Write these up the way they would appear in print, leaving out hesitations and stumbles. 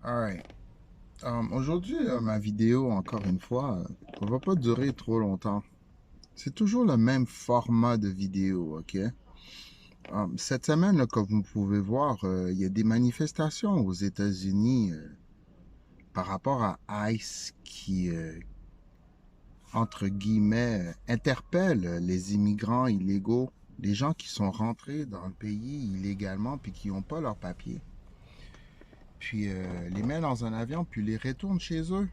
Alright. Aujourd'hui, ma vidéo, encore une fois, ne va pas durer trop longtemps. C'est toujours le même format de vidéo, ok? Cette semaine, là, comme vous pouvez voir, il y a des manifestations aux États-Unis par rapport à ICE qui, entre guillemets, interpelle les immigrants illégaux, les gens qui sont rentrés dans le pays illégalement puis qui n'ont pas leurs papiers. Puis les met dans un avion puis les retourne chez eux.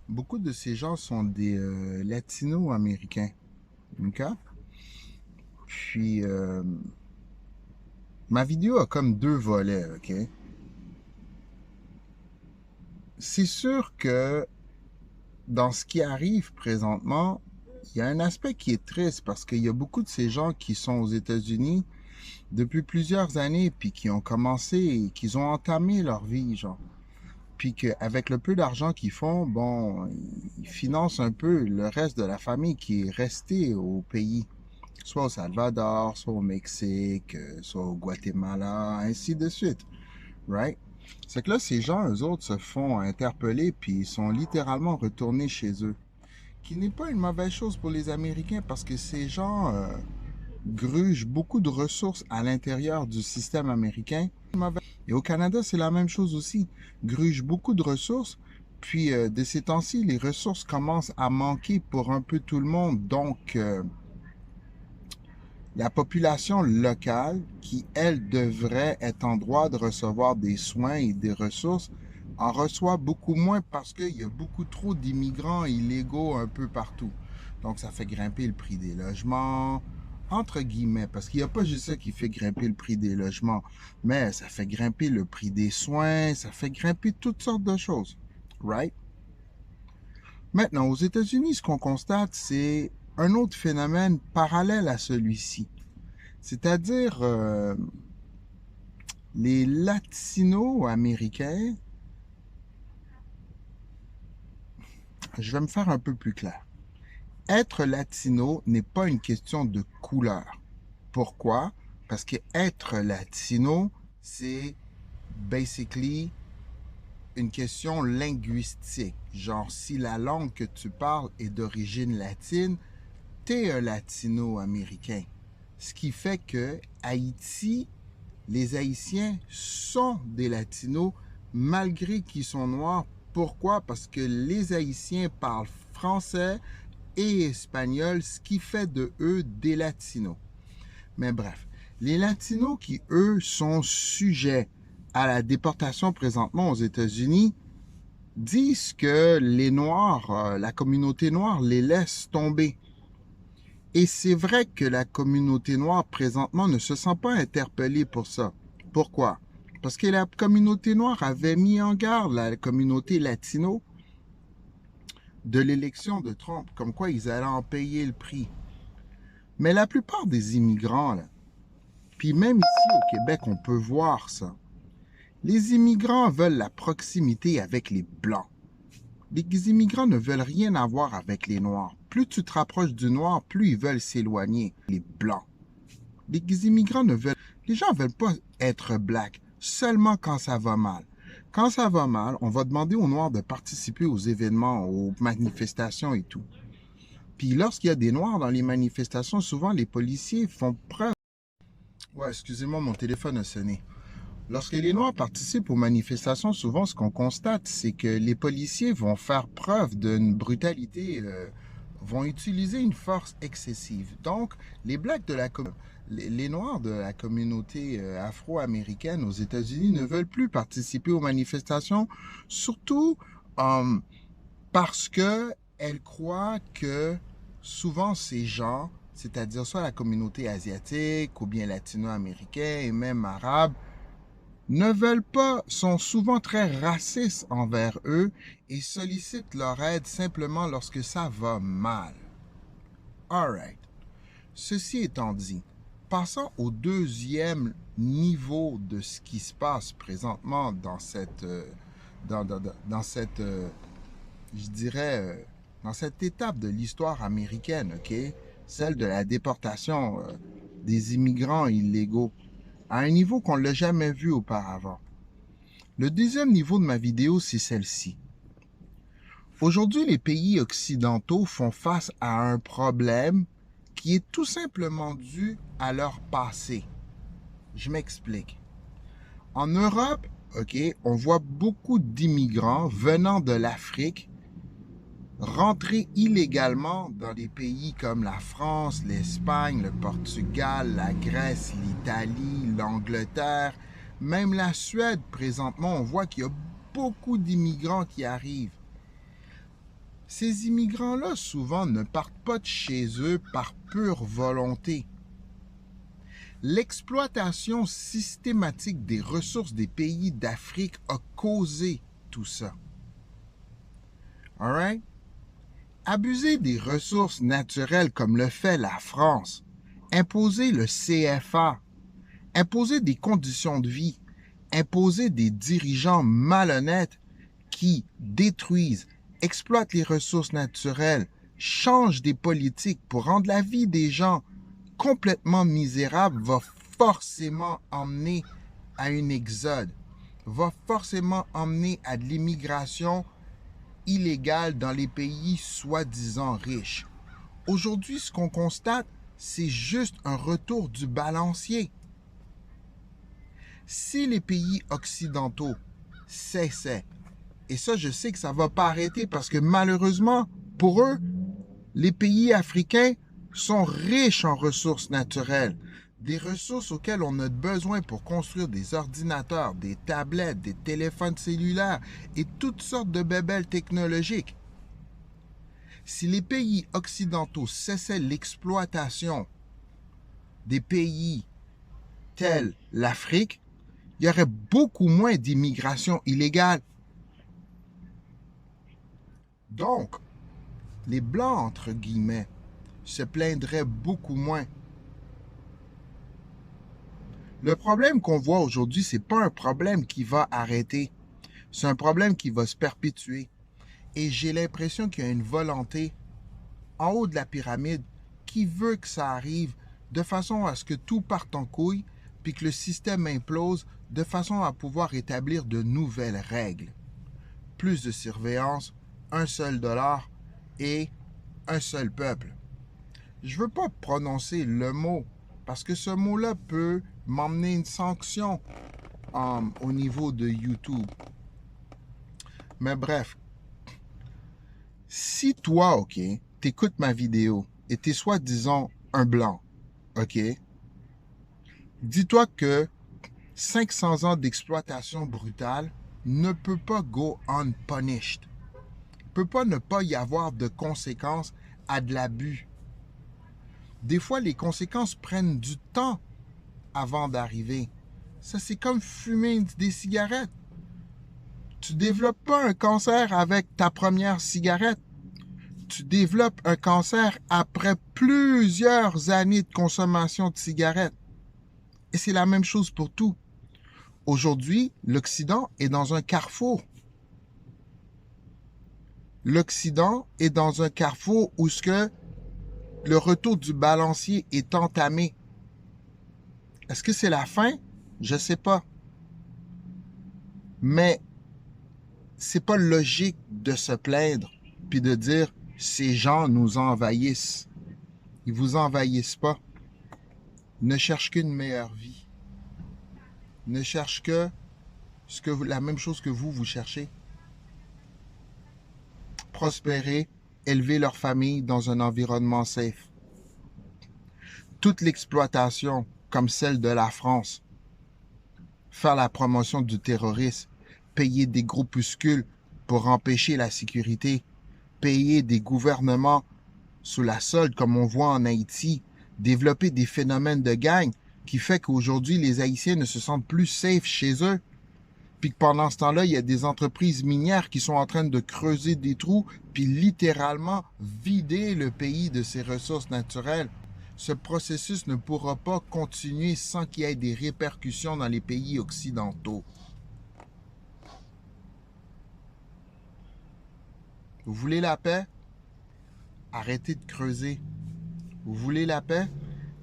Beaucoup de ces gens sont des latino-américains. OK? Puis, ma vidéo a comme deux volets. OK? C'est sûr que dans ce qui arrive présentement, il y a un aspect qui est triste parce qu'il y a beaucoup de ces gens qui sont aux États-Unis depuis plusieurs années, puis qui ont commencé, qui ont entamé leur vie, genre. Puis qu'avec le peu d'argent qu'ils font, bon, ils financent un peu le reste de la famille qui est restée au pays. Soit au Salvador, soit au Mexique, soit au Guatemala, ainsi de suite. Right? C'est que là, ces gens, eux autres, se font interpeller puis ils sont littéralement retournés chez eux. Qui n'est pas une mauvaise chose pour les Américains parce que ces gens grugent beaucoup de ressources à l'intérieur du système américain. Et au Canada, c'est la même chose aussi. Grugent beaucoup de ressources. Puis, de ces temps-ci, les ressources commencent à manquer pour un peu tout le monde. Donc, la population locale, qui, elle, devrait être en droit de recevoir des soins et des ressources, en reçoit beaucoup moins parce qu'il y a beaucoup trop d'immigrants illégaux un peu partout. Donc, ça fait grimper le prix des logements, entre guillemets, parce qu'il n'y a pas juste ça qui fait grimper le prix des logements, mais ça fait grimper le prix des soins, ça fait grimper toutes sortes de choses. Right? Maintenant, aux États-Unis, ce qu'on constate, c'est un autre phénomène parallèle à celui-ci. C'est-à-dire, les latino-américains, je vais me faire un peu plus clair. Être latino n'est pas une question de couleur. Pourquoi? Parce que être latino, c'est basically une question linguistique. Genre, si la langue que tu parles est d'origine latine, t'es un latino-américain. Ce qui fait que Haïti, les Haïtiens sont des latinos malgré qu'ils sont noirs. Pourquoi? Parce que les Haïtiens parlent français et espagnol, ce qui fait de eux des latinos. Mais bref, les latinos qui, eux, sont sujets à la déportation présentement aux États-Unis disent que les Noirs, la communauté noire les laisse tomber. Et c'est vrai que la communauté noire présentement ne se sent pas interpellée pour ça. Pourquoi? Parce que la communauté noire avait mis en garde la communauté latino de l'élection de Trump, comme quoi ils allaient en payer le prix. Mais la plupart des immigrants, là, puis même ici au Québec, on peut voir ça. Les immigrants veulent la proximité avec les Blancs. Les immigrants ne veulent rien avoir avec les Noirs. Plus tu te rapproches du Noir, plus ils veulent s'éloigner. Les Blancs. Les immigrants ne veulent... Les gens ne veulent pas être black seulement quand ça va mal. Quand ça va mal, on va demander aux Noirs de participer aux événements, aux manifestations et tout. Puis lorsqu'il y a des Noirs dans les manifestations, souvent les policiers font preuve... Ouais, excusez-moi, mon téléphone a sonné. Lorsque les Noirs participent aux manifestations, souvent ce qu'on constate, c'est que les policiers vont faire preuve d'une brutalité, vont utiliser une force excessive. Donc, les Blacks de la les Noirs de la communauté afro-américaine aux États-Unis ne veulent plus participer aux manifestations, surtout parce que elles croient que souvent ces gens, c'est-à-dire soit la communauté asiatique ou bien latino-américaine et même arabe, ne veulent pas, sont souvent très racistes envers eux et sollicitent leur aide simplement lorsque ça va mal. Alright. Ceci étant dit, passons au deuxième niveau de ce qui se passe présentement dans cette, dans cette, je dirais, dans cette étape de l'histoire américaine, ok? Celle de la déportation des immigrants illégaux à un niveau qu'on ne l'a jamais vu auparavant. Le deuxième niveau de ma vidéo, c'est celle-ci. Aujourd'hui, les pays occidentaux font face à un problème qui est tout simplement dû à leur passé. Je m'explique. En Europe, on voit beaucoup d'immigrants venant de l'Afrique rentrer illégalement dans des pays comme la France, l'Espagne, le Portugal, la Grèce, l'Italie, l'Angleterre, même la Suède. Présentement, on voit qu'il y a beaucoup d'immigrants qui arrivent. Ces immigrants-là, souvent, ne partent pas de chez eux par pure volonté. L'exploitation systématique des ressources des pays d'Afrique a causé tout ça. All right? Abuser des ressources naturelles comme le fait la France, imposer le CFA, imposer des conditions de vie, imposer des dirigeants malhonnêtes qui détruisent, exploitent les ressources naturelles, changent des politiques pour rendre la vie des gens complètement misérable va forcément emmener à un exode, va forcément emmener à de l'immigration illégale dans les pays soi-disant riches. Aujourd'hui, ce qu'on constate, c'est juste un retour du balancier. Si les pays occidentaux cessaient, et ça, je sais que ça ne va pas arrêter parce que malheureusement, pour eux, les pays africains sont riches en ressources naturelles, des ressources auxquelles on a besoin pour construire des ordinateurs, des tablettes, des téléphones cellulaires et toutes sortes de bébelles technologiques. Si les pays occidentaux cessaient l'exploitation des pays tels l'Afrique, il y aurait beaucoup moins d'immigration illégale. Donc, les Blancs, entre guillemets, se plaindraient beaucoup moins. Le problème qu'on voit aujourd'hui, ce n'est pas un problème qui va arrêter. C'est un problème qui va se perpétuer. Et j'ai l'impression qu'il y a une volonté en haut de la pyramide qui veut que ça arrive de façon à ce que tout parte en couille puis que le système implose de façon à pouvoir établir de nouvelles règles. Plus de surveillance, un seul dollar et un seul peuple. Je ne veux pas prononcer le mot parce que ce mot-là peut m'emmener une sanction au niveau de YouTube. Mais bref, si toi, t'écoutes ma vidéo et t'es soi-disant un blanc, dis-toi que 500 ans d'exploitation brutale ne peut pas go unpunished. Il ne peut pas ne pas y avoir de conséquences à de l'abus. Des fois, les conséquences prennent du temps avant d'arriver. Ça, c'est comme fumer des cigarettes. Tu ne développes pas un cancer avec ta première cigarette. Tu développes un cancer après plusieurs années de consommation de cigarettes. Et c'est la même chose pour tout. Aujourd'hui, l'Occident est dans un carrefour. L'Occident est dans un carrefour où le retour du balancier est entamé. Est-ce que c'est la fin? Je ne sais pas. Mais c'est pas logique de se plaindre puis de dire ces gens nous envahissent. Ils vous envahissent pas. Ils ne cherchent qu'une meilleure vie. Ils ne cherchent que la même chose que vous cherchez. Prospérer, élever leur famille dans un environnement safe. Toute l'exploitation, comme celle de la France, faire la promotion du terrorisme, payer des groupuscules pour empêcher la sécurité, payer des gouvernements sous la solde comme on voit en Haïti, développer des phénomènes de gang qui fait qu'aujourd'hui les Haïtiens ne se sentent plus safe chez eux. Puis que pendant ce temps-là, il y a des entreprises minières qui sont en train de creuser des trous puis littéralement vider le pays de ses ressources naturelles. Ce processus ne pourra pas continuer sans qu'il y ait des répercussions dans les pays occidentaux. Vous voulez la paix? Arrêtez de creuser. Vous voulez la paix?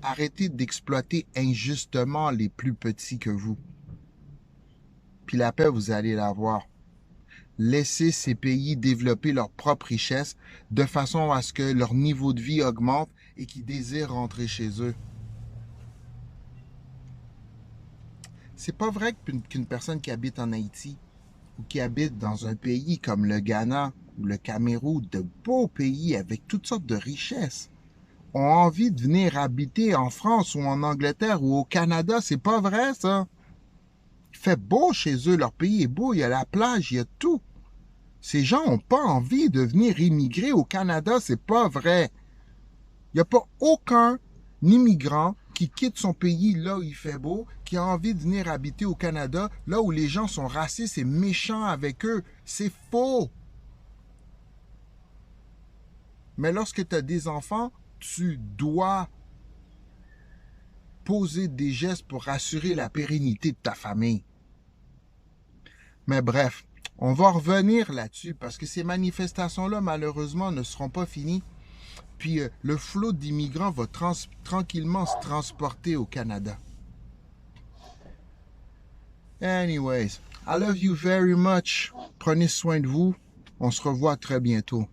Arrêtez d'exploiter injustement les plus petits que vous. puis la paix, vous allez l'avoir. Laissez ces pays développer leur propre richesse de façon à ce que leur niveau de vie augmente et qu'ils désirent rentrer chez eux. C'est pas vrai qu'une personne qui habite en Haïti ou qui habite dans un pays comme le Ghana ou le Cameroun, de beaux pays avec toutes sortes de richesses, ont envie de venir habiter en France ou en Angleterre ou au Canada. C'est pas vrai, ça. Il fait beau chez eux, leur pays est beau, il y a la plage, il y a tout. Ces gens n'ont pas envie de venir immigrer au Canada, c'est pas vrai. Il n'y a pas aucun immigrant qui quitte son pays là où il fait beau, qui a envie de venir habiter au Canada, là où les gens sont racistes et méchants avec eux. C'est faux. Mais lorsque tu as des enfants, tu dois poser des gestes pour assurer la pérennité de ta famille. Mais bref, on va revenir là-dessus parce que ces manifestations-là, malheureusement, ne seront pas finies. Puis le flot d'immigrants va tranquillement se transporter au Canada. Anyways, I love you very much. Prenez soin de vous. On se revoit très bientôt.